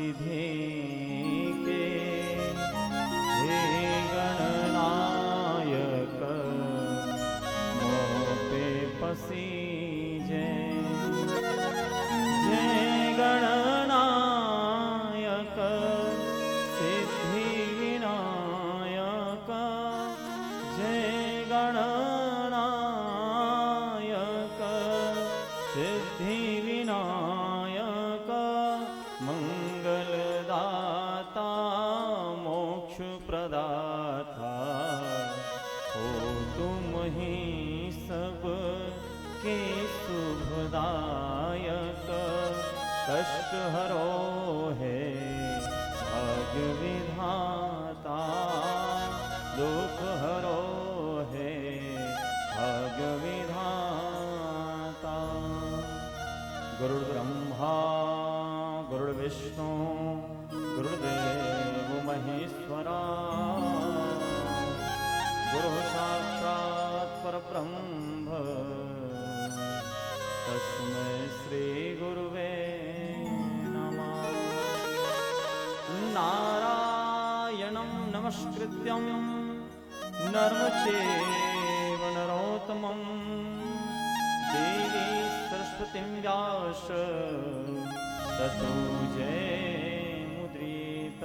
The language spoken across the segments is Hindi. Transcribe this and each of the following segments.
सिद्धि के हे गणनायक मोपे पसीजे जय गणनायक सिद्धि विनायक जय गणनायक सिद्धि विनायक मंगलदाता मोक्ष प्रदाता हो तुम ही सब के शुभदायक कष्ट हरो है भाग विधाता दुख हरो है भाग विधाता गुरुर्ब्रह्मा गुरुर्विष्णु गुरुर्देव महेश्वरा गुरु साक्षात् परब्रह्म तस्मै श्री गुरुवे नमः नारायणं नमस्कृत्यं नरं चैव नरोत्तमं देवी सरस्वतीं व्यास ततो जयमुद्रित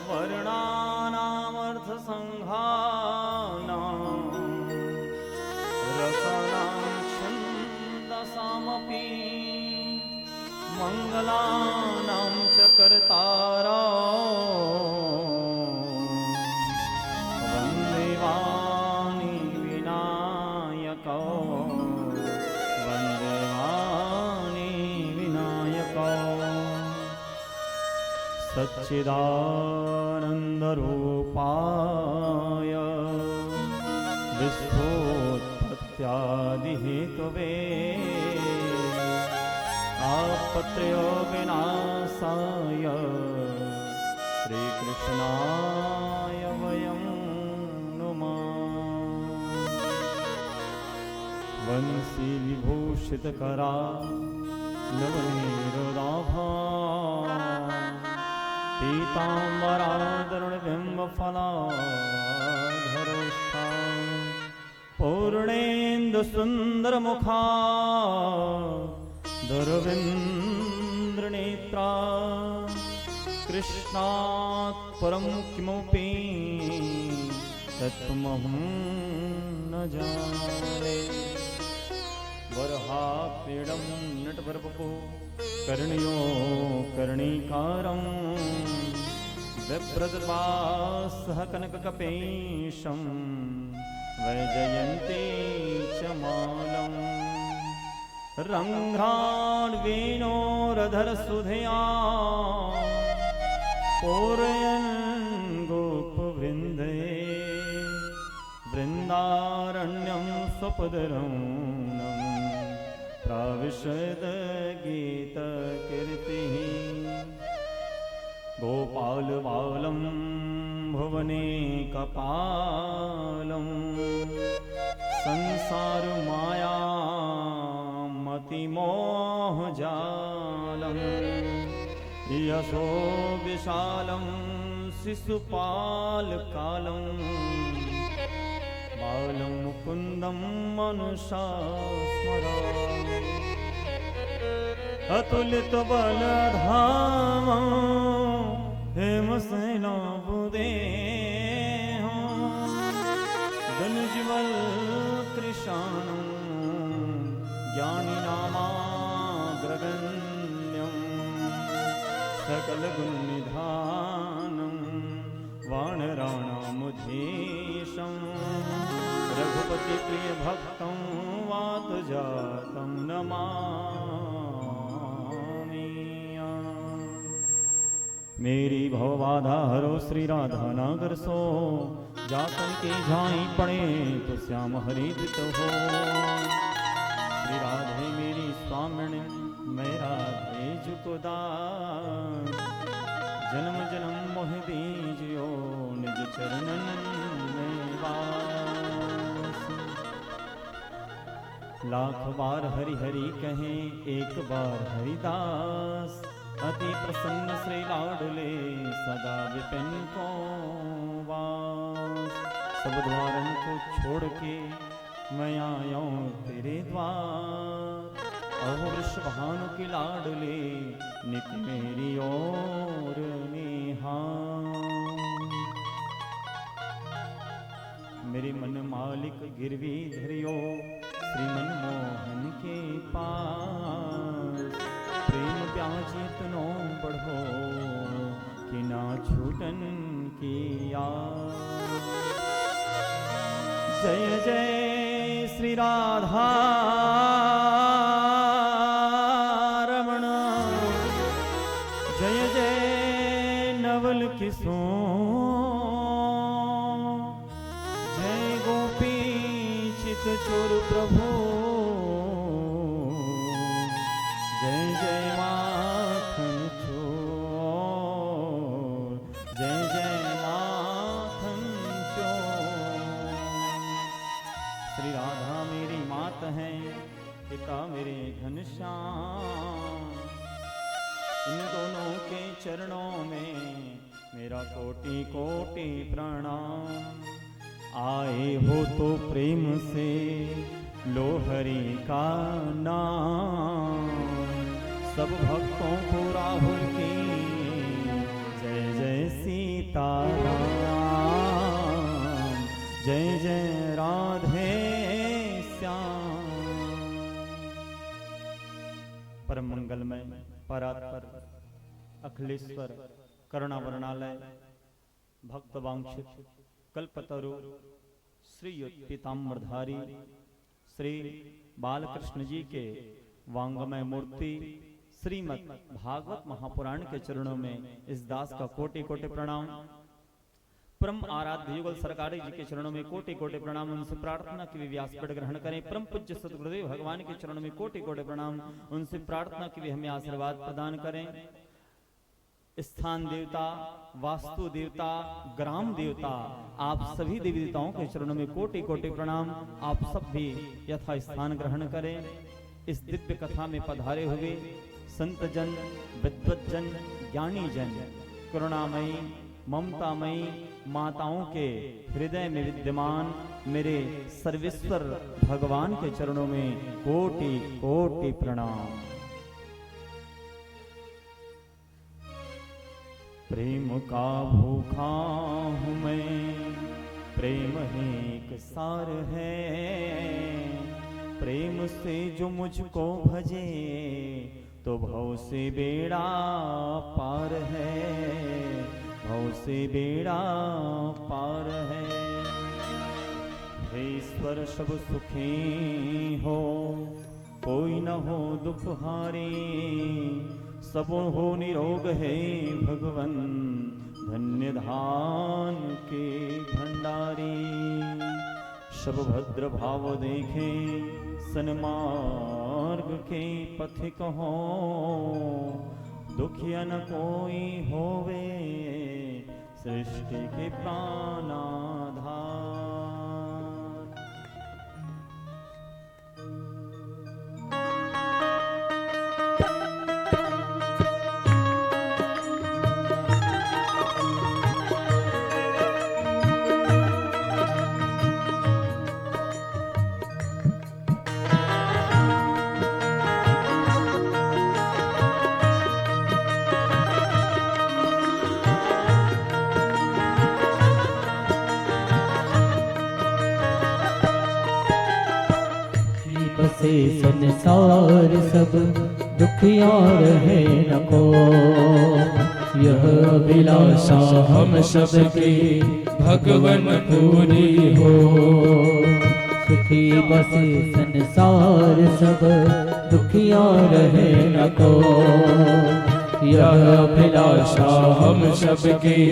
वर्णानामर्थसङ्घानां रसानां छन्दसामपि मङ्गलानां च कर्तारा वन्दे वाणी विनायकौ वन्दे वाणी विनायकौ सच्चिदानन्दरूपाय विश्वोत्पत्त्यादिहेतवे आपत्रयविनाशाय श्रीकृष्णाय वयं नुमः वंशी विभूषितकरा नवनीरोदाभा पीताम्बरादरुणबिम्बफलाधरोष्ठा पूर्णेन्दुसुन्दरमुखा दुर्विन्द्रनेत्रा कृष्णात् परं किमपि तत्त्वमहं न जाने वरहापीडं नटवरवपुः कर्णयो कर्णिकारं बिभ्रद्वासः कनककपेशं वैजयन्ती च मालम् रङ्घ्राड्वेणोरधरसुधया पूरयन् गोपवृन्दे वृन्दारण्यं स्वपदरौणम् प्राविशद गीतकीर्तिः गोपालबालं भुवने कपालं संसारमाया मतिमोहजालं यशो विशालं शिशुपालकालं बालं मुकुन्दं मनुषा स्मरामि अतुलितबलधामं हेमसेनाभुदेहं धनुज्वलकृशानं ज्ञानिनामाग्रगण्यं सकलगुणनिधानं वानराणामुधीशं रघुपतिप्रियभक्तं वातजातं नमामि। मेरी भवबाधा हरो श्री राधा नागर सो जातन के झाई पड़े तो श्याम हरित हो। श्री राधे मेरी स्वामिनी मैं राधे जुकुदार जन्म जन्म मोह दीजियो निज चरणन में वास। लाख बार हरि हरि कहें एक बार हरिदास प्रसन्न श्री लाडले सदा विपिन को वास। सब द्वारन को छोड़ के मैं आया तेरे द्वार। अहो वृषभानु की लाडले नित मेरी ओर निहार। मेरे मन मालिक गिरवी धरियो श्री मनमोहन के पास। प्रेम प्याजित नो बढ़ो कि ना छूटन की आस। जय जय श्री राधा रमण। जय जय नवल किशोर। जय गोपी चित चोर प्रभु। जय जय माखन चोर। जय जय माखन चोर। श्री राधा मेरी मात है, पिता मेरे घनश्याम। इन दोनों के चरणों में मेरा कोटि कोटि प्रणाम। आए हो तो प्रेम से लो हरि का नाम। सब भक्तों को राहुल की जय जय सीताराम। जय जय राधे श्याम। परम मंगलमय परात्पर अखिलेश्वर करुणावरणालय भक्त वांछित कल्पतरु श्री पीताम्बरधारी श्री बालकृष्ण जी के वांगमय मूर्ति श्रीमद् भागवत महापुराण के चरणों में इस दास का कोटि कोटि प्रणाम। परम आराध्य युगल सरकारी जी के चरणों में कोटि कोटि प्रणाम। उनसे प्रार्थना की व्यासपीठ ग्रहण करें। परम पूज्य सतगुरुदेव भगवान के चरणों में कोटि कोटि प्रणाम। उनसे प्रार्थना की भी हमें आशीर्वाद प्रदान करें। स्थान देवता, वास्तु देवता, ग्राम देवता, आप सभी देवी देवताओं के चरणों में कोटि कोटि प्रणाम। आप सब भी यथा स्थान ग्रहण करें। इस दिव्य कथा में पधारे हुए संत जन, विद्वत जन, ज्ञानी जन, करुणामयी ममतामयी माताओं के हृदय में विद्यमान मेरे सर्वेश्वर भगवान के चरणों में कोटि कोटि प्रणाम। प्रेम का भूखा हूँ मैं, प्रेम ही एक सार है। प्रेम से जो मुझको भजे तो भव से बेड़ा पार है। भव से बेड़ा पार है। हे ईश्वर सब सुखी हो, कोई न हो दुख हारी। सब हो निरोग है भगवन, धन्य धान के भंडारी। सब भद्र भाव देखे, सन्मार्ग के पथिक हो। दुखिया न कोई होवे, सृष्टि के प्राणाधार। से संसार सब दुखिया रहे न को। यह अभिलाषा हम सबकी भगवन पूरी हो। सुखी बसे संसार सब दुखिया रहे न को। यह अभिलाषा हम सबकी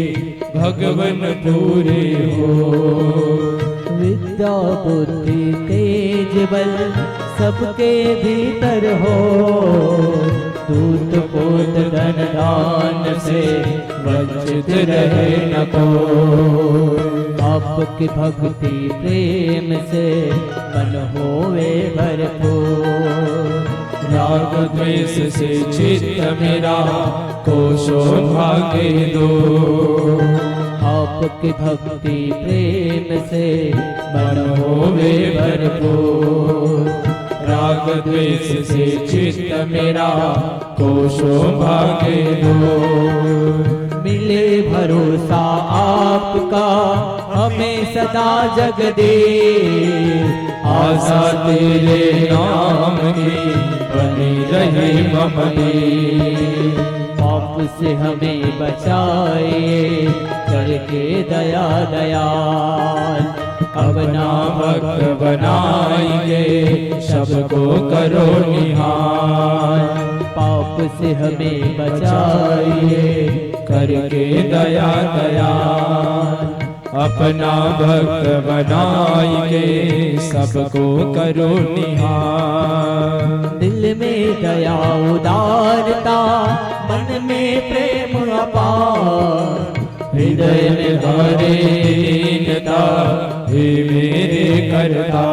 भगवन पूरी हो। विद्या बुद्धि तेज बल सबके भीतर हो। दूत पोत धन दान से वंचित रहे न को। आपकी भक्ति प्रेम से मन होवे भरपूर। राग द्वेष से चित्त मेरा कोशो भागे दो। आपकी भक्ति प्रेम से मन होवे भरपूर, राग द्वेष से चित्त मेरा कोशो भागे दो। मिले भरोसा आपका हमें सदा जगदीश, आशा तेरे नाम की बनी रहे मम दीन। पाप से हमें बचाए करके दया दयाल, अपना भक्त बनाएंगे सबको करो निहाल। पाप से हमें बचाइए करके दया दयाल, अपना भक्त बनाएंगे सबको करो निहाल। दिल में दया उदारता, मन में प्रेम अपार, हृदय में भरे दीनता हे मेरे करता।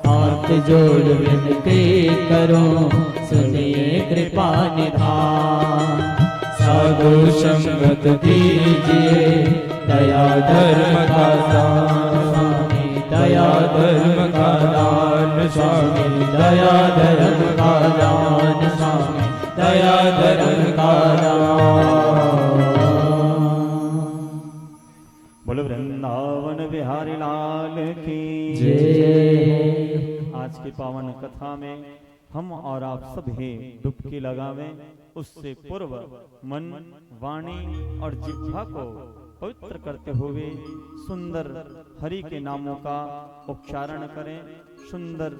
हाथ जोड़ विनती करो सुनिए कृपा निधान, साधु संगत दीजिए दया धर्म का दान। दया धर्म का दान स्वामी, दया धर्म का दान स्वामी, दया धर्म का दान। बोलो वृंदावन बिहारी लाल की जय। आज की पावन कथा में हम और आप सभी डुबकी लगावें, उससे पूर्व मन, वाणी और जिह्वा को पवित्र करते हुए सुंदर हरि के नामों का उच्चारण करें। सुंदर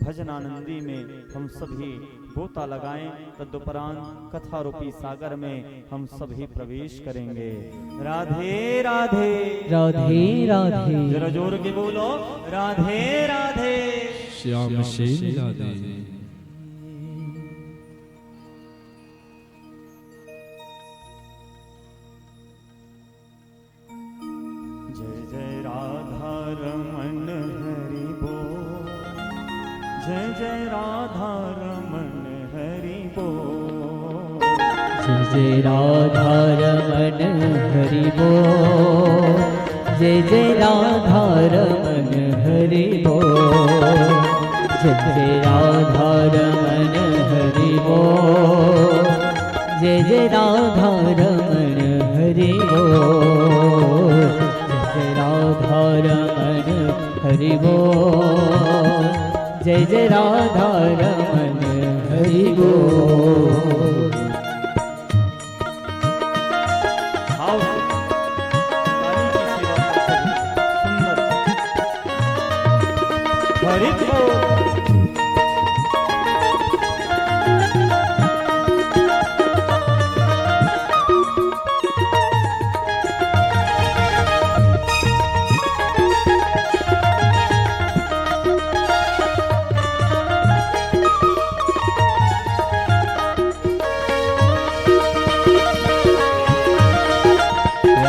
भजनानंदी में हम सभी गोता लगाएं, तदुपरांत कथा रूपी सागर में हम सभी प्रवेश करेंगे। राधे राधे राधे राधे, जरा जोर के बोलो राधे राधे। श्याम शील राधे। जय जय राधा रमन हरि बोल, जय जय राधा रमन हरि बोल। जय जय राधा रमन हरि बोल, जय जय राधा रमन हरि बोल। जय जय राधा रमन हरि बोल, जय जय राधा रमन हरि बोल। जय राधा रमन हरि बोल, जय जय राधा रमन हरि बोल। आओ ताली की सेवा करते हुए सुंदर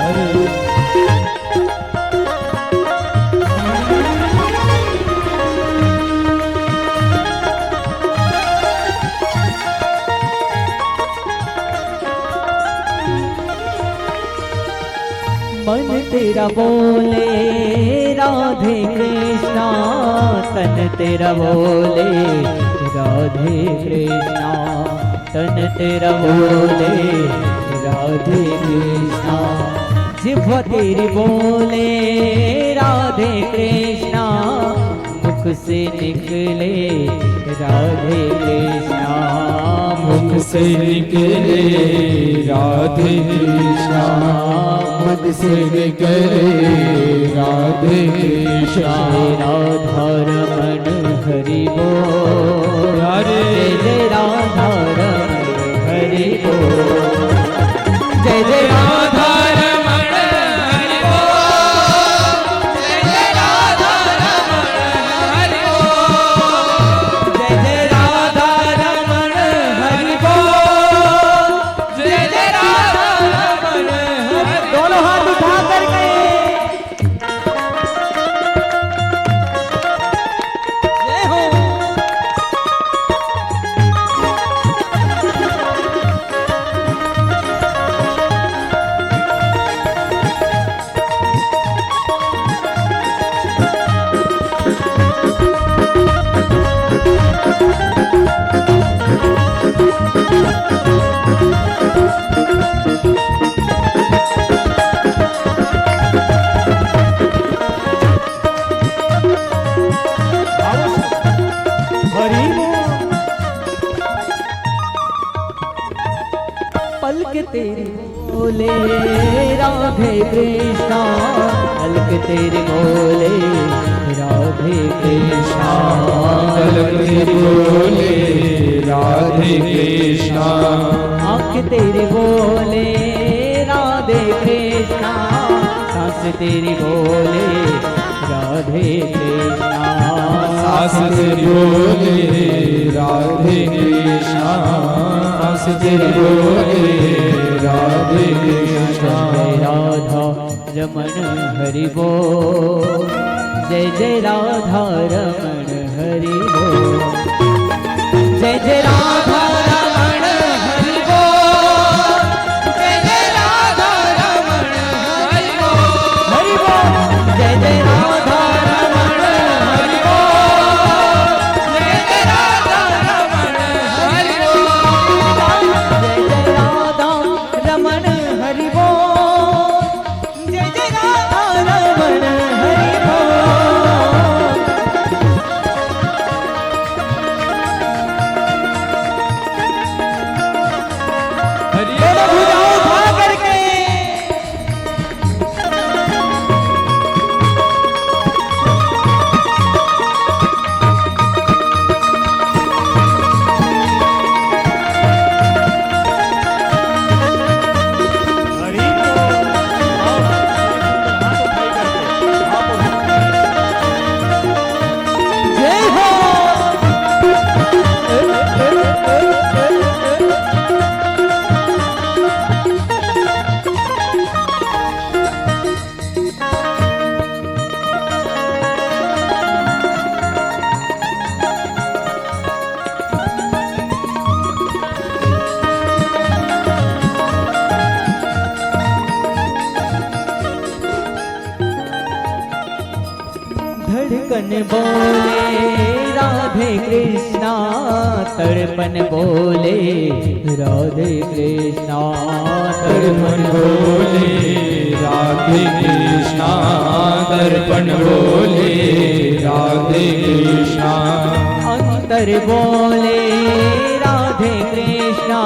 हरि बोल। मन तेरा बोले राधे कृष्णा, तन तेरा बोले राधे कृष्णा, तन तेरा बोले राधे कृष्णा। जिह्वा तेरी बोले राधे कृष्णा, मुख से निकले राधे कृष्णा, मुख से निकले राधे कृष्णा, मुख से निकले राधे कृष्णा। राधा रमन हरि बोल, जय जय राधा रमन हरि बोल। जय जय राधा रमन हरि बोल, जय जय राधा रमन हरि बोल। जय जय राधा रमन हरि बोल, जय जय राधा रमन हरि बोल। दोनों हाथ उठा करके जय हो। पलक तेरे बोले राधे कृष्णा, पलक तेरे बोले राधे कृष्णा, पलक तेरे बोले राधे कृष्णा, आँख तेरी बोले राधे कृष्णा, सांस तेरी बोले राधे कृष्णा, सांस तेरी बोले राधे कृष्णा, सांस तेरी बोले राधे कृष्णा। जय राधा रमण हरि बोल, जय जय राधा रमण हरि बोल, जय जय राधा रमण हरि बोल, जय जय राधा रमण हरि बोल, हरि बोल, जय जय राधा रमण हरि बोल, जय जय राधा रमण हरि बोल, जय जय राधा रमण हरि बोल, जय जय राधा रमण हरि बोल। दोनों भुजाएं उठा करके हरि बोल। आओ, हाथ उठाई करके आप जय हो। धड़कन बोले राधे कृष्णा, तड़पन बोले राधे कृष्णा, दर्पण बोले राधे कृष्णा, दर्पण बोले राधे कृष्णा, अंतर बोले राधे कृष्णा,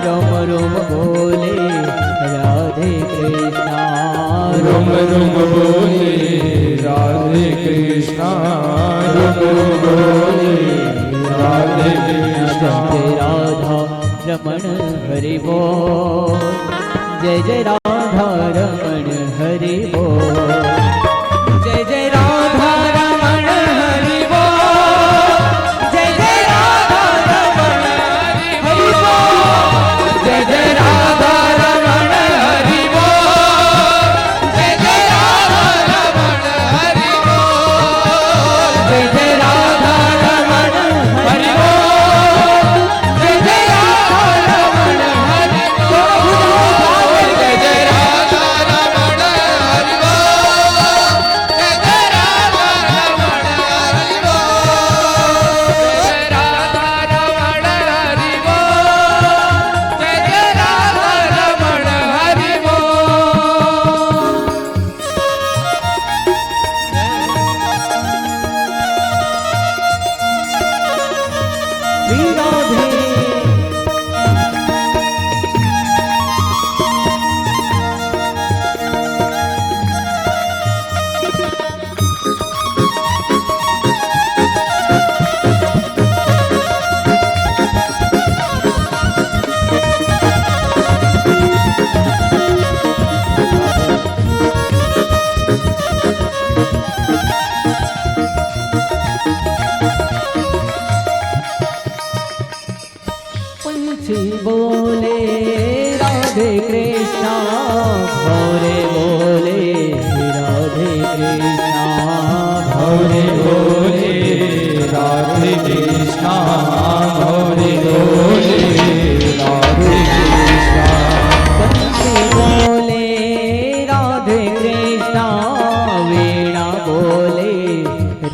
रोम रोम बोले राधे कृष्णा, रुम रुम बोले राधे कृष्णा, रुम रुम बोले राधे कृष्णा। जय राधा रमण हरि बोल, जय जय राधा रमण हरि बोल, जय जय राधा रमण हरि बोल, जय जय राधा रमण हरि बोल, जय जय राधा रमण हरि बोल, जय जय राधा रमण हरि बोल, जय जय राधा रमण हरि बोल, जय जय राधा रमण हरि बोल, जय जय राधा रमण हरि बोल, जय जय राधा रमण हरि बोल, जय राधा रमण हरि बोल, जय जय राधा रमण हरि बोल। श्री राधे पंछी बोले राधे कृष्णा, भौरे बोले राधे कृष्णा, भौरे बोले राधे कृष्णा, भौरे बोले राधे कृष्णा, पंछी बोले राधे कृष्णा, वीणा बोले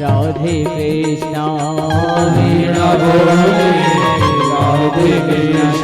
राधे कृष्णा, वीणा बोले राधे कृष्णा,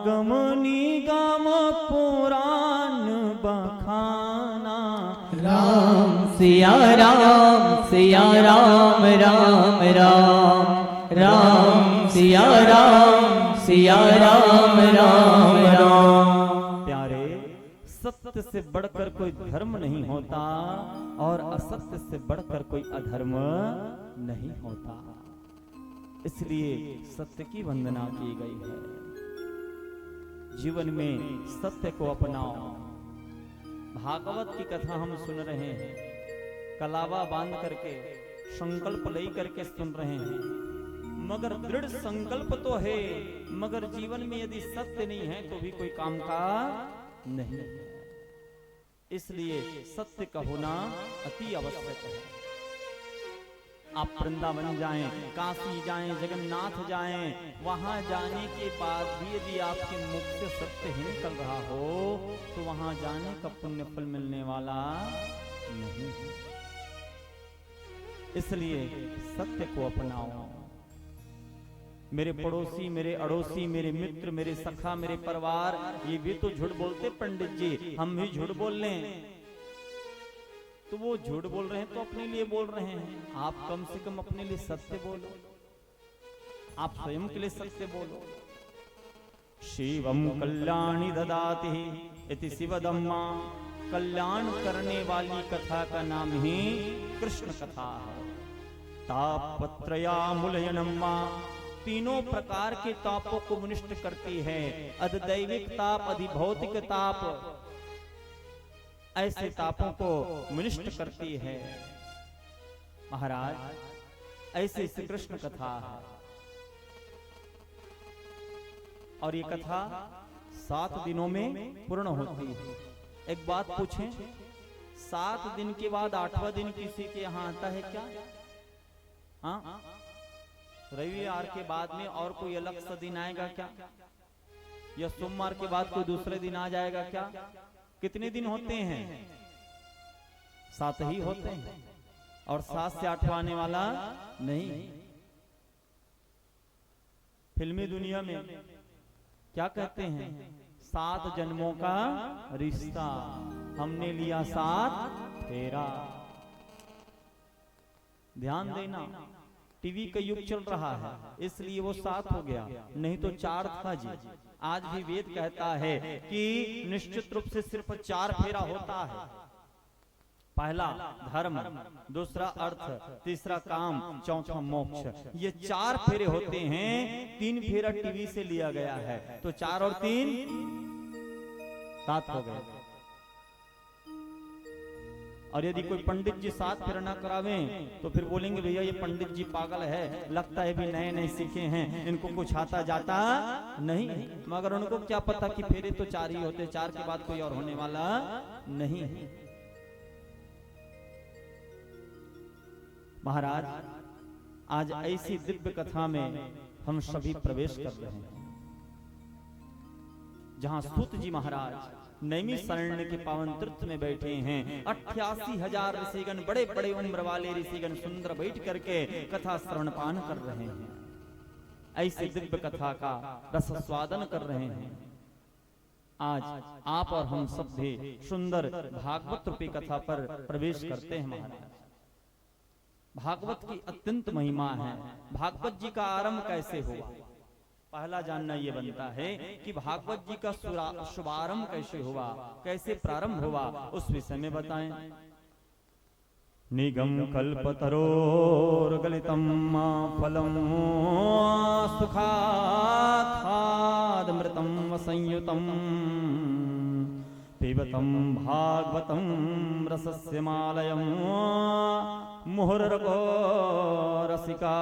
समागम निगम पुराण बखाना। राम सिया राम सिया राम राम राम, राम सिया राम राम राम। प्यारे, सत्य से बढ़कर कोई धर्म नहीं होता और असत्य से बढ़कर कोई अधर्म नहीं होता, इसलिए सत्य की वंदना की गई है। जीवन में सत्य को अपनाओ। भागवत की कथा हम सुन रहे हैं, कलावा बांध करके संकल्प ले करके सुन रहे हैं, मगर दृढ़ संकल्प तो है, मगर जीवन में यदि सत्य नहीं है तो भी कोई काम का नहीं है। इसलिए सत्य का होना अति आवश्यक है। आप वृंदावन जाएं, काशी जाएं, जगन्नाथ जाएं, वहां जाने के बाद भी यदि आपके मुख से सत्य ही निकल रहा हो तो वहां जाने का पुण्य फल मिलने वाला नहीं है। इसलिए सत्य को अपनाओ। मेरे पड़ोसी, मेरे अड़ोसी, मेरे मित्र, मेरे सखा, मेरे परिवार, ये भी तो झूठ बोलते पंडित जी, हम भी झूठ बोल लें। तो वो झूठ बोल रहे हैं तो अपने लिए बोल रहे हैं, आप कम से कम अपने लिए सत्य बोलो, आप स्वयं के लिए सत्य बोलो। शिवम कल्याणी ददाति इति शिवदम्मा, कल्याण करने वाली कथा का नाम ही कृष्ण कथा है। तापत्रया मुलयनम्मा, तीनों प्रकार के तापों को विनिष्ट करती है। अधिदैविक ताप, अधिभौतिक ताप, ऐसे तापों को विनिष्ट करती है। महाराज, ऐसे श्री कृष्ण कथा है और ये कथा 7 दिनों में पूर्ण होती है। एक बात पूछें, 7 दिन के बाद 8वां दिन किसी के यहाँ आता है क्या? हाँ, रविवार के बाद में और कोई अलग सा दिन आएगा क्या? या सोमवार के बाद कोई दूसरे दिन आ जाएगा क्या? कितने दिन होते हैं? 7 ही होते हैं और 7 से 8वां आने वाला नहीं। फिल्मी दुनिया में क्या कहते हैं? 7 जन्मों का रिश्ता, हमने लिया 7 फेरा। ध्यान देना, टीवी का युग चल रहा है इसलिए वो 7 हो गया, नहीं तो 4 था जी। आज भी वेद कहता है कि निश्चित रूप से सिर्फ 4 फेरा होता है। पहला धर्म, दूसरा अर्थ, तीसरा काम, चौथा मोक्ष। ये 4 फेरे होते हैं। 3 फेरा टीवी से लिया गया है, तो 4 और 3 7 हो गए। और यदि कोई पंडित जी 7 फेरा ना करावें तो फिर बोलेंगे भैया ये पंडित जी पागल है, लगता है भी नए नए सीखे हैं, इनको कुछ आता जाता नहीं। मगर उनको क्या पता कि फेरे तो 4 ही होते, 4 के बाद कोई और होने वाला नहीं है। महाराज, आज ऐसी दिव्य कथा में हम सभी प्रवेश कर रहे हैं जहां सूत जी महाराज नैमी शरण्य के पावन तीर्थ में बैठे हैं। 88,000 ऋषिगण, बड़े बड़े उम्र वाले ऋषिगण सुंदर बैठ करके कथा श्रवण पान कर रहे हैं। ऐसी दिव्य कथा का रस स्वादन कर रहे हैं। आज आप और हम सब भी सुंदर भागवत रूपी कथा पर प्रवेश करते हैं। महाराज, भागवत की अत्यंत महिमा है। भागवत जी का आरंभ कैसे हुआ? पहला जानना यह बनता है कि भागवत जी का शुभारंभ कैसे हुआ, कैसे प्रारंभ हुआ, उस विषय में बताएं। निगम कल्पतरोर्गलितं फलं सुखाखादमृतं संयुतं पिबतं भागवतं रसस्य मालयं मुहुरर्को रसिका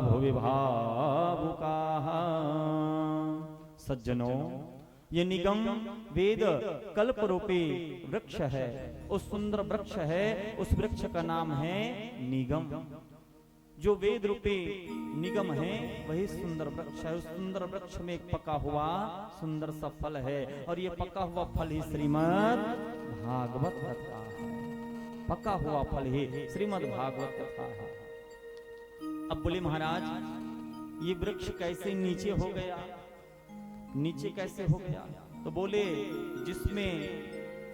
भुवि भावुकाः। सज्जनों, ये निगम वेद कल्प रूपी वृक्ष है। उस सुंदर वृक्ष है, उस वृक्ष का नाम है निगम। जो वेद रूपी निगम है वही सुंदर वृक्ष है। उस सुंदर वृक्ष में एक पका हुआ सुंदर सा फल है और ये पका हुआ फल ही श्रीमद् भागवत कथा है। पका हुआ फल ही श्रीमद् भागवत कथा है। अब बोले महाराज, ये वृक्ष कैसे नीचे हो गया? नीचे कैसे हो गया? तो बोले जिसमें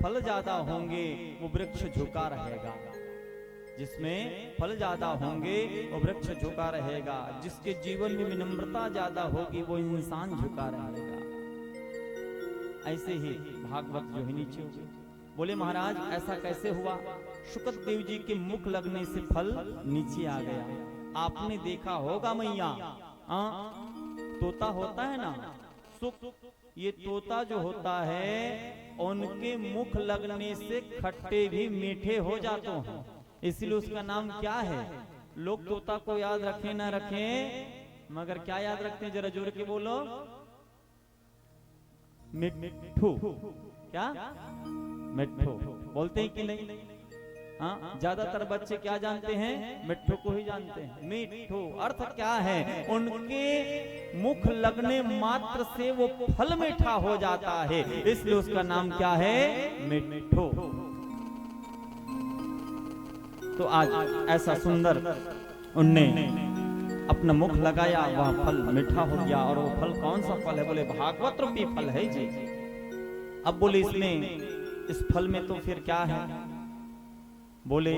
फल ज्यादा होंगे वो वृक्ष झुका रहेगा, जिसमें फल ज्यादा होंगे वो वृक्ष झुका रहेगा, जिसके जीवन में विनम्रता ज्यादा होगी वो इंसान झुका रहेगा। ऐसे ही भागवत जो है नीचे हो गए। बोले महाराज ऐसा कैसे हुआ? शुकत देव जी के मुख लगने से फल नीचे आ गया। आपने देखा होगा मैया, तोता होता है ना, सुख, ये तोता जो होता है उनके मुख लगने से खट्टे भी मीठे हो जाते हैं, इसलिए उसका नाम क्या है? लोग तोता को याद रखें ना रखें, मगर क्या याद रखते हैं? जरा जोर के बोलो, मिट्ठू। क्या? मिट्ठू बोलते हैं कि नहीं? हाँ, ज्यादातर बच्चे क्या जानते हैं? मिट्ठू को ही जानते हैं। मिट्ठू अर्थ क्या है? उनके मुख लगने मात्र से वो फल मीठा हो जाता है, इसलिए उसका नाम क्या है? मिट्ठू। तो आज ऐसा सुंदर उनने अपना मुख लगाया, वह फल मीठा हो गया। और वो फल कौन सा फल है? बोले भागवत रूपी फल है जी। अब बोले इसमें, इस फल में तो फिर क्या है? बोले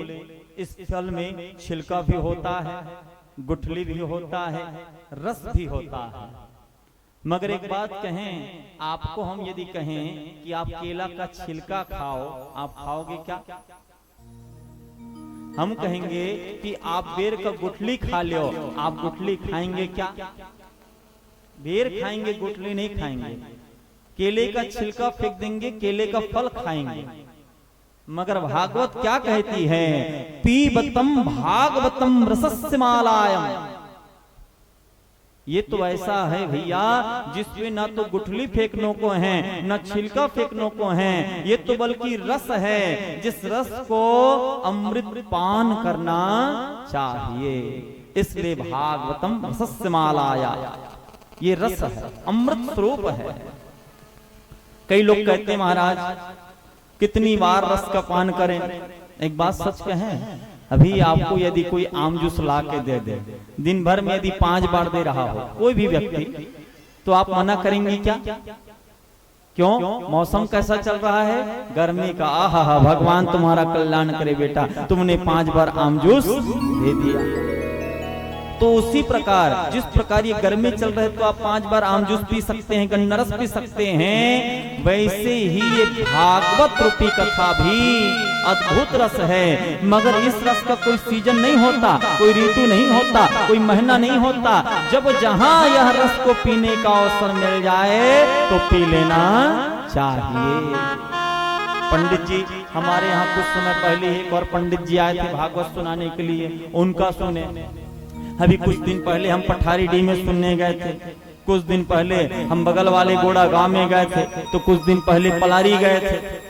इस फल में छिलका भी होता है, गुठली भी होता है, रस भी होता है। मगर एक बात कहें, आपको हम यदि कहें कि आप केला का छिलका खाओ, आप खाओगे क्या? हम कहेंगे कि आप बेर का गुठली खा लो, आप गुठली खाएंगे क्या? बेर खाएंगे, गुठली नहीं खाएंगे। केले का छिलका फेंक देंगे, केले का फल खाएंगे। मगर भागवत क्या कहती है? पीबतम भागवतम रसस्य मालायम। ये तो ऐसा है भैया जिसमें ना तो गुठली फेंकने को है, ना छिलका फेंकने को है, ये तो बल्कि रस है, जिस रस को अमृत पान करना चाहिए। इसलिए भागवतम रसस्य मालाया, ये रस है, अमृत स्वरूप है। कई लोग कहते हैं महाराज कितनी बार रस का पान करें? एक बात सच कहें, अभी आपको यदि कोई आम जूस ला के दे दे, दिन भर में यदि 5 बार दे रहा हो कोई भी व्यक्ति, तो आप मना करेंगे क्या? क्यों? मौसम कैसा चल रहा है? गर्मी का। आहा, भगवान तुम्हारा कल्याण करे बेटा, तुमने 5 बार आम जूस दे दिया। तो उसी प्रकार जिस प्रकार ये गर्मी चल रहे तो आप 5 बार आम जूस पी सकते हैं, गन्ना रस पी सकते हैं, वैसे ही ये भागवत रूपी कथा भी अद्भुत रस है। मगर इस रस का कोई सीजन नहीं होता, कोई ऋतु नहीं होता, कोई महीना नहीं होता। जब जहां यह रस को पीने का अवसर मिल जाए तो पी लेना चाहिए। पंडित जी हमारे यहाँ कुछ समय पहले एक और पंडित जी आए थे भागवत सुनाने के लिए, उनका सुने। अभी कुछ दिन पहले हम पठारी डी में सुनने गए थे, कुछ दिन पहले हम बगल वाले गोड़ा गांव में गए थे, तो कुछ दिन पहले पलारी गए थे,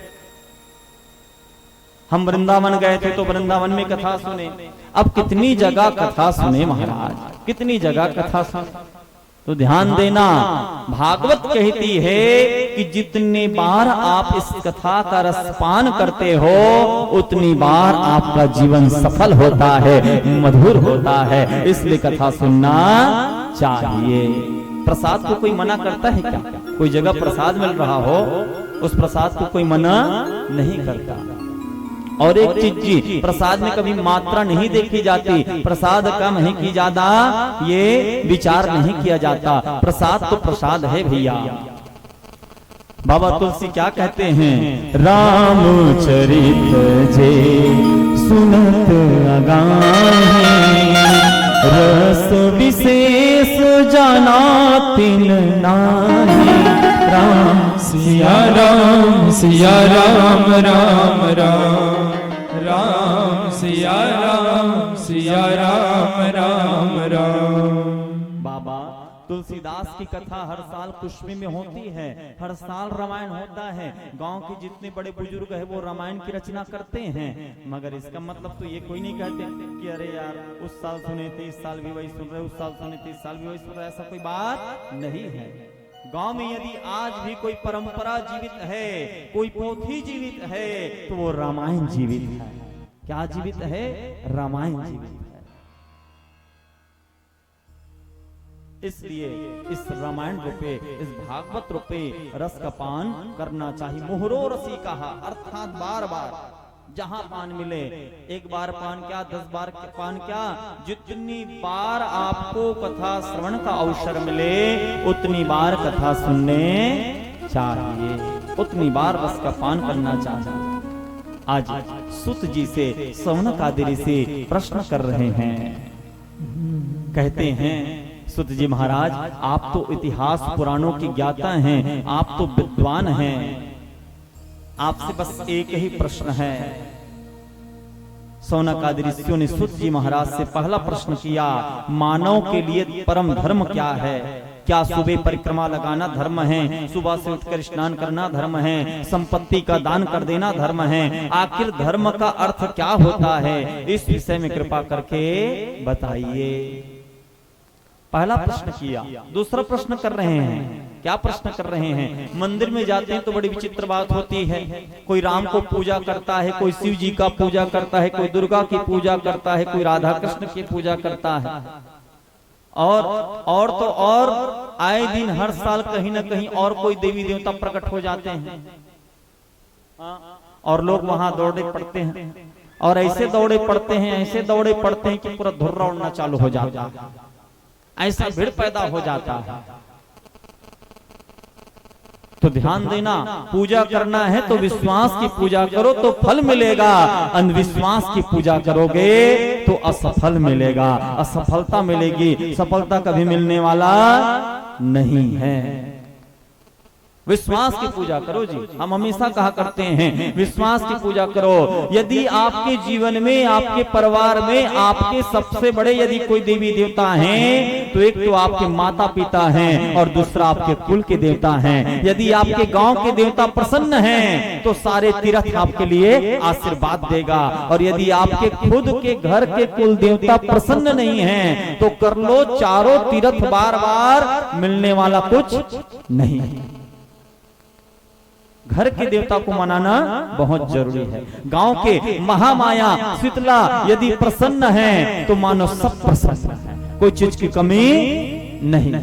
हम वृंदावन गए थे तो वृंदावन में कथा सुने। अब कितनी जगह कथा सुने महाराज, कितनी जगह कथा सुने। तो ध्यान देना, भागवत कहती है कि जितने बार आप इस कथा का रसपान करते हो उतनी बार आपका जीवन सफल होता है, मधुर होता है। इसलिए कथा सुनना चाहिए। प्रसाद को कोई मना करता है क्या? कोई जगह प्रसाद मिल रहा हो उस प्रसाद को कोई मना नहीं करता। और एक चीज जी, प्रसाद में कभी मात्रा नहीं देखी जाती, प्रसाद कम है कि ज्यादा ये विचार नहीं किया जाता। प्रसाद तो प्रसाद है भैया। बाबा तुलसी क्या कहते हैं? रामचरित जे सुनत अगाहे, रस विशेष जाना तिन नाही। राम सिया राम सिया राम राम राम राम सिया राम राम राम। बाबा तुलसीदास की कथा हर साल पुष्पी में होती है, हर साल रामायण होता है। गांव के जितने बड़े बुजुर्ग है वो रामायण की रचना करते हैं। मगर इसका मतलब तो ये कोई नहीं कहते कि अरे यार उस साल सुने थे इस साल भी वही सुन रहे, उस साल सुने थे इस साल भी वही सुन रहे, ऐसा कोई बात नहीं है। गांव में यदि आज भी कोई परंपरा जीवित है, कोई पोथी जीवित है, तो वो रामायण जीवित है। क्या जीवित है? रामायण जीवित है। इसलिए इस रामायण रूपे, इस भागवत रूपे रस का पान करना चाहिए। मुहरो रसी कहा, अर्थात बार बार जहां पान मिले, एक बार पान क्या, 10 बार पान क्या, जितनी बार आपको कथा श्रवण का अवसर मिले उतनी बार कथा सुनने चाहिए, उतनी बार रस का पान करना चाहिए। आज सुत जी से सौनक आदि से प्रश्न कर रहे हैं। कहते हैं सुत जी महाराज, आप तो इतिहास पुराणों की ज्ञाता हैं, आप तो विद्वान हैं, आपसे बस एक ही प्रश्न है। सौनक आदि ऋषियों ने सुत जी महाराज से पहला प्रश्न किया, मानव के लिए परम धर्म क्या है? क्या सुबह परिक्रमा लगाना धर्म है? सुबह से उठकर स्नान करना धर्म है? संपत्ति का दान कर देना धर्म है? आखिर धर्म का अर्थ क्या होता है? इस विषय में कृपा करके बताइए। पहला प्रश्न किया। दूसरा प्रश्न कर रहे हैं, क्या प्रश्न कर रहे हैं? मंदिर में जाते हैं तो बड़ी विचित्र बात होती है, कोई राम को पूजा करता है, कोई शिव जी का पूजा करता है, कोई दुर्गा की पूजा करता है, कोई राधा कृष्ण की पूजा करता है, और तो और आए दिन हर साल कहीं ना कहीं और कोई देवी देवता प्रकट हो जाते हैं और लोग वहां दौड़े पड़ते हैं, और ऐसे दौड़े पड़ते हैं, ऐसे दौड़े पड़ते हैं कि पूरा धुर्रा उड़ना चालू हो जाता है, ऐसा भीड़ पैदा हो जाता है। तो ध्यान देना, पूजा करना है तो विश्वास की पूजा करो तो फल मिलेगा, अंधविश्वास की पूजा करोगे तो असफल मिलेगा, असफलता मिलेगी, सफलता कभी मिलने वाला नहीं है। विश्वास की पूजा करो जी, हम हमेशा कहा करते हैं विश्वास की पूजा करो। यदि आपके जीवन में, आपके परिवार में आपके सबसे बड़े यदि कोई देवी देवता हैं तो एक तो आपके माता पिता हैं और दूसरा आपके कुल के देवता हैं। यदि आपके गांव के देवता प्रसन्न हैं तो सारे तीर्थ आपके लिए आशीर्वाद देगा, और यदि आपके खुद के घर के कुल देवता प्रसन्न नहीं हैं तो कर लो चारों तीर्थ, बार बार मिलने वाला कुछ नहीं। घर के देवता को मनाना बहुत जरूरी है। गांव के महामाया शीतला यदि प्रसन्न है तो मानो सब प्रसन्न है, कोई चीज की कमी नहीं।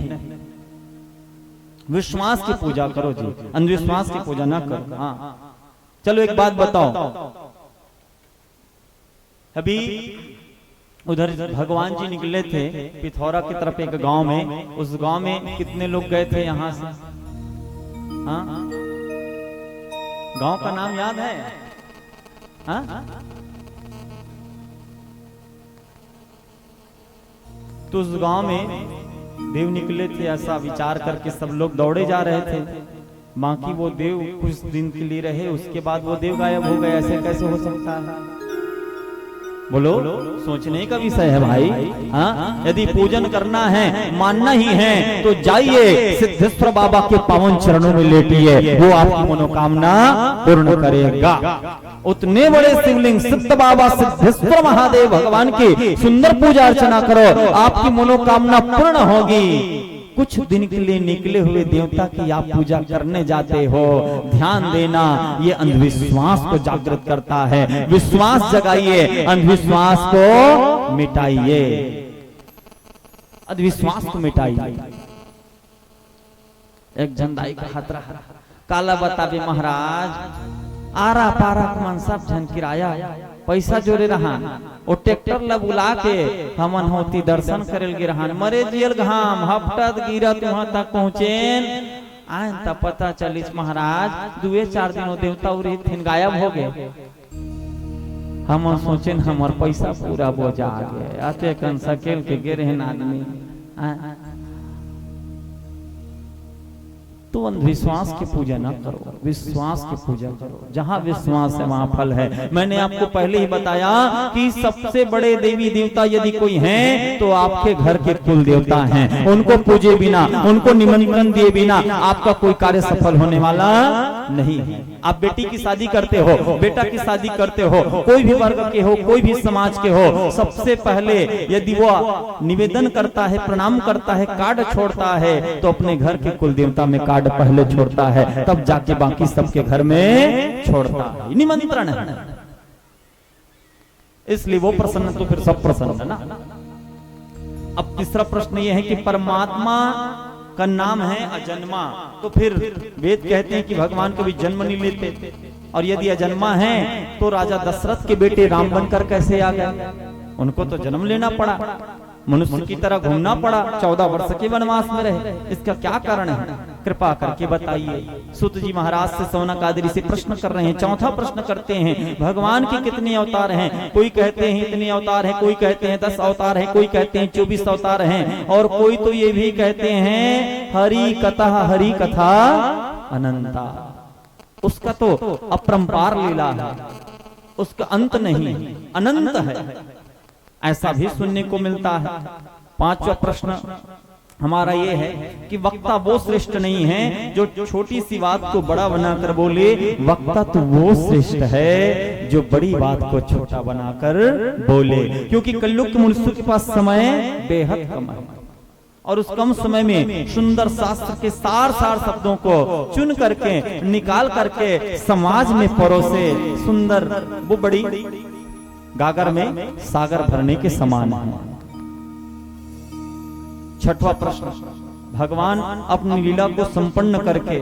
विश्वास की पूजा करो जी, अंधविश्वास की पूजा ना करो। हाँ चलो एक बात बताओ, अभी उधर भगवान जी निकले थे पिथौरा की तरफ एक गांव में, उस गांव में कितने लोग गए थे यहां से? हाँ, गांव का नाम याद है? हाँ? तो उस गांव में देव निकले थे, ऐसा विचार करके सब लोग दौड़े जा रहे थे। बाकी वो देव कुछ दिन के लिए रहे, उसके बाद वो देव गायब हो गए। ऐसे कैसे हो सकता है? बोलो, सोचने का विषय है भाई। हाँ, यदि पूजन करना है, मानना ही है तो जाइए सिद्धेश्वर बाबा के पावन चरणों में लेटिए, वो आपकी मनोकामना पूर्ण करेगा। उतने बड़े शिवलिंग सिद्ध बाबा सिद्धेश्वर महादेव भगवान की सुंदर पूजा अर्चना करो, आपकी मनोकामना पूर्ण होगी। कुछ दिन के लिए निकले हुए देवता की आप पूजा करने जाते हो, ध्यान देना ये अंधविश्वास को जागृत करता है। विश्वास जगाइए, अंधविश्वास को मिटाइए, अंधविश्वास को मिटाइए। एक जंदाई का खतरा काला बताबे महाराज आरा पारा मन सब झन किराया पैसा जोरे रहा, वो ट्रैक्टर ला बुला के हमन होती दर्शन करेल गिरहान, मरे जियल घाम हफ्तत गिरत वहां तक पहुंचेन। आन तब पता चलिस महाराज 2-4 दिन देवता उरी थिन गायब हो गए। हम सोचेन हमार पैसा पूरा बोझा आ गया, आते कन सकेल के गिरहन आदमी। तो अंधविश्वास की पूजा ना करो, विश्वास की पूजा करो। जहां विश्वास है वहां फल है। मैंने आपको पहले ही बताया कि सबसे बड़े देवी देवता यदि कोई हैं तो आपके घर के कुल देवता हैं। उनको पूजे बिना, उनको निमंत्रण दिए बिना आपका कोई कार्य सफल होने वाला नहीं है। आप बेटी की शादी करते हो, बेटा की शादी करते हो, कोई भी वर्ग के हो, कोई भी समाज के हो, सबसे पहले यदि वो निवेदन करता है, प्रणाम करता है, कार्ड छोड़ता है तो अपने घर के कुल देवता में कार्ड पहले छोड़ता है, तब जाके बाकी सबके घर में छोड़ता है। निमंत्रण है, इसलिए वो प्रसन्न तो फिर सब प्रसन्न है ना। अब तीसरा प्रश्न यह है कि परमात्मा का नाम है अजन्मा, तो फिर वेद कहते हैं कि भगवान कभी जन्म नहीं लेते, और यदि अजन्मा है तो राजा दशरथ के बेटे राम बनकर कैसे आ गए? उनको तो जन्म लेना पड़ा, मनुष्य की तरह घूमना पड़ा, 14 वर्ष के वनवास में रहे। इसका क्या कारण है? कृपा करके बताइए। सूत जी महाराज से सौनक आदि से प्रश्न कर रहे हैं। चौथा प्रश्न करते हैं, भगवान के कितने अवतार हैं? कोई कहते हैं इतने अवतार हैं, कोई कहते हैं 10 अवतार हैं, कोई कहते हैं 24 अवतार हैं, और कोई तो ये भी कहते हैं हरि कथा अनंता। उसका तो अपरंपार लीला है, उसका अंत नहीं, अनंत है, ऐसा भी सुनने को मिलता है। पांचवा प्रश्न हमारा ये है कि वक्ता वो श्रेष्ठ नहीं है जो छोटी सी बात को बड़ा बनाकर बोले, वक्ता तो वो श्रेष्ठ है जो बड़ी बात को छोटा बनाकर बोले। क्योंकि कल्लुक के मनुष्य के पास समय बेहद कम है, और उस कम समय में सुंदर शास्त्र के सार शब्दों को चुन करके निकाल करके समाज में परोसे सुंदर, वो बड़ी गागर में सागर भरने के समान है। छठवां प्रश्न, भगवान अपनी लीला को संपन्न करके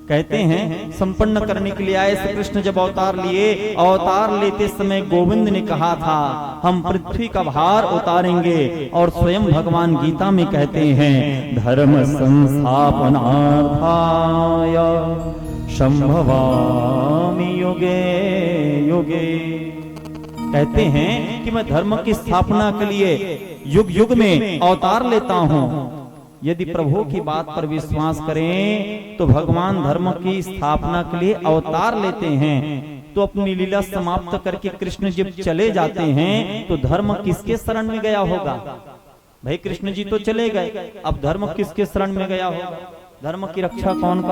कहते हैं, संपन्न करने के लिए आए श्री कृष्ण जब अवतार लिए, अवतार लेते समय गोविंद ने कहा था हम पृथ्वी का भार उतारेंगे, और स्वयं भगवान गीता में कहते हैं धर्म संस्थापनार्थाय संभवामि युगे युगे। कहते हैं कि मैं धर्म की स्थापना के लिए युग युग में अवतार लेता हूं। यदि प्रभु की बात पर विश्वास करें तो भगवान धर्म की स्थापना के लिए अवतार लेते हैं, तो अपनी लीला समाप्त करके कृष्ण जब चले जाते हैं तो धर्म किसके शरण में गया होगा? भाई कृष्ण जी तो चले गए, अब धर्म किसके शरण में गया होगा? धर्म की रक्षा कौन कर